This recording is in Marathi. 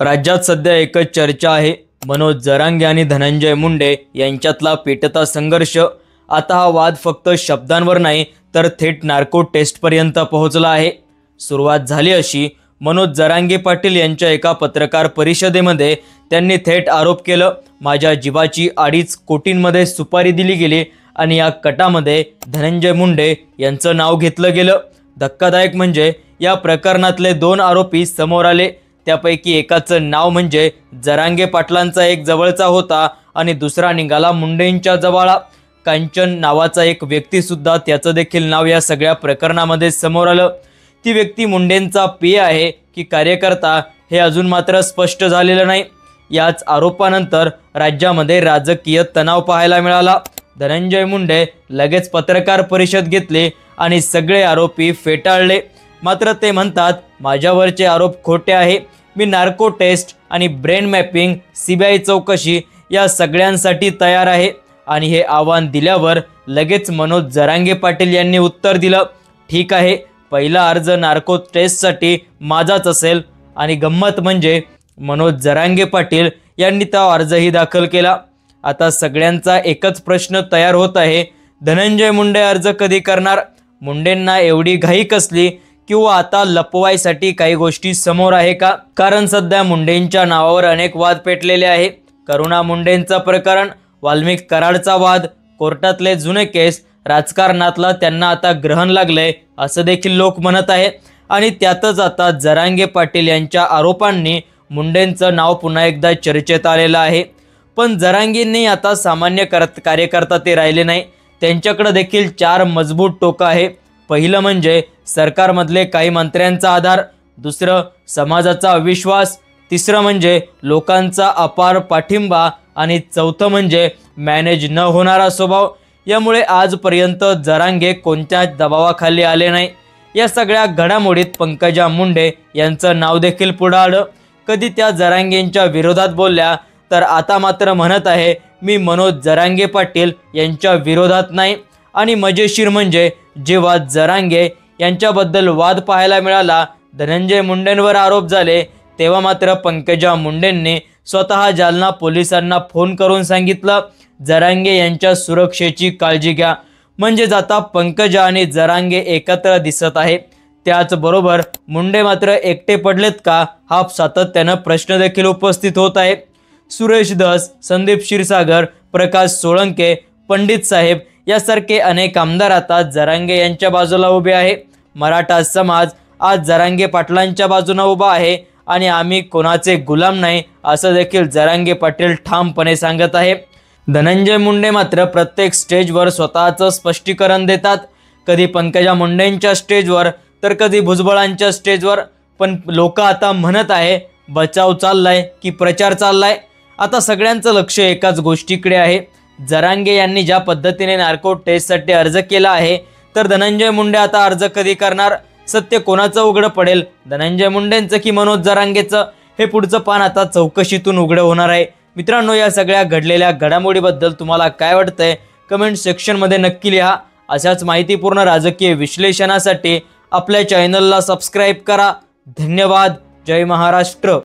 राज्यात सध्या एकच चर्चा आहे, मनोज जरांगे आणि धनंजय मुंडे यांच्यातला पेटता संघर्ष. आता हा वाद फक्त शब्दांवर नाही तर थेट नार्को टेस्टपर्यंत पोहोचला आहे. सुरुवात झाली अशी. मनोज जरांगे पाटील यांच्या एका पत्रकार परिषदेमध्ये त्यांनी थेट आरोप केलं, माझ्या जीवाची 2.5 कोटींमध्ये सुपारी दिली गेली आणि या कटामध्ये धनंजय मुंडे यांचं नाव घेतलं गेलं. धक्कादायक म्हणजे या प्रकरणातले 2 आरोपी समोर आले. त्यापैकी एकाचं नाव म्हणजे जरांगे पाटलांचा एक जवळचा होता आणि दुसरा निघाला मुंडेंच्या जवळा. कांचन नावाचा एक व्यक्ती सुद्धा, त्याचं देखील नाव या सगळ्या प्रकरणामध्ये समोर आलं. ती व्यक्ती मुंडेंचा पीए आहे की कार्यकर्ता हे अजून मात्र स्पष्ट झालेलं नाही. याच आरोपानंतर राज्यामध्ये राजकीय तणाव पाहायला मिळाला. धनंजय मुंडे लगेच पत्रकार परिषद घेतली आणि सगळे आरोपी फेटाळले. मात्र ते म्हणतात, माझ्यावरचे आरोप खोटे आहे. मी नार्को टेस्ट आणि ब्रेन मॅपिंग, सीबीआय चौकशी या सगळ्यांसाठी तयार आहे. आणि हे आव्हान दिल्यावर लगेच मनोज जरांगे पाटील यांनी उत्तर दिलं, ठीक आहे, पहिला अर्ज नार्को टेस्टसाठी माझाच असेल. आणि गंमत म्हणजे मनोज जरांगे पाटील यांनी तो अर्जही दाखल केला. आता सगळ्यांचा एकच प्रश्न तयार होत आहे, धनंजय मुंडे अर्ज कधी करणार? मुंडेंना एवढी घाई कसली? किंवा आता लपवायसाठी काही गोष्टी समोर आहे का? कारण सध्या मुंडेंच्या नावावर अनेक वाद पेटलेले आहे. करुणा मुंडेंचं प्रकरण, वाल्मिक कराडचा वाद, कोर्टातले जुने केस, राजकारणातला त्यांना आता ग्रहण लागलंय असं देखील लोक म्हणत आहेत. आणि त्यातच आता जरांगे पाटील यांच्या आरोपांनी मुंडेंचं नाव पुन्हा एकदा चर्चेत आलेलं आहे. पण जरांगेंनी आता सामान्य कार्यकर्ता ते राहिले नाही. त्यांच्याकडे देखील 4 मजबूत टोकं आहे. पहिलं म्हणजे सरकारमधले काही मंत्र्यांचा आधार, दुसरं समाजाचा अविश्वास, तिसरं म्हणजे लोकांचा अपार पाठिंबा आणि चौथं म्हणजे मॅनेज न होणारा स्वभाव. यामुळे आजपर्यंत जरांगे कोणत्याच दबावाखाली आले नाही. या सगळ्या घडामोडीत पंकजा मुंडे यांचं नाव देखील पुढे आलं. कधी त्या जरांगेंच्या विरोधात बोलल्या, तर आता मात्र म्हणत आहे, मी मनोज जरांगे पाटील यांच्या विरोधात नाही. आणि मजेशीर म्हणजे जेव्हा जरांगे यांच्याबद्दल वाद पाहायला मिळाला, धनंजय मुंडेंवर आरोप झाले, तेव्हा मात्र पंकजा मुंडेंनी स्वतः जालना पोलिसांना फोन करून सांगितलं, जरांगे यांच्या सुरक्षेची काळजी घ्या. म्हणजेच आता पंकजा आणि जरांगे एकत्र दिसत आहे. त्याचबरोबर मुंडे मात्र एकटे पडलेत का, हा सातत्यानं प्रश्न देखील उपस्थित होत आहे. सुरेश धस, संदीप क्षीरसागर, प्रकाश सोळंके, पंडित साहेब यासारखे अनेक आमदार आता जरांगे यांच्या बाजूला उभे आहे. मराठा समाज आज जरांगे पाटलांच्या बाजूने उभा आहे आणि आम्ही कोणाचे गुलाम नाही असं देखील जरांगे पाटील ठामपणे सांगत आहे. धनंजय मुंडे मात्र प्रत्येक स्टेजवर स्वतःचं स्पष्टीकरण देतात. कधी पंकजा मुंडेंच्या स्टेजवर तर कधी भुजबळांच्या स्टेजवर. पण लोक आता म्हणत आहे, बचाव चाललाय की प्रचार चाललाय? आता सगळ्यांचं लक्ष एकाच गोष्टीकडे आहे. जरांगे यांनी ज्या पद्धतीने नार्को टेस्टसाठी अर्ज केला आहे, तर धनंजय मुंडे आता अर्ज कधी करणार? सत्य कोणाचं उघडं पडेल, धनंजय मुंडेंचं की मनोज जरांगेचं? हे पुढचं पान आता चौकशीतून उघडं होणार आहे. मित्रांनो, या सगळ्या घडलेल्या घडामोडीबद्दल तुम्हाला काय वाटतंय कमेंट सेक्शनमध्ये नक्की लिहा. अशाच माहितीपूर्ण राजकीय विश्लेषणासाठी आपल्या चॅनलला सबस्क्राईब करा. धन्यवाद. जय महाराष्ट्र.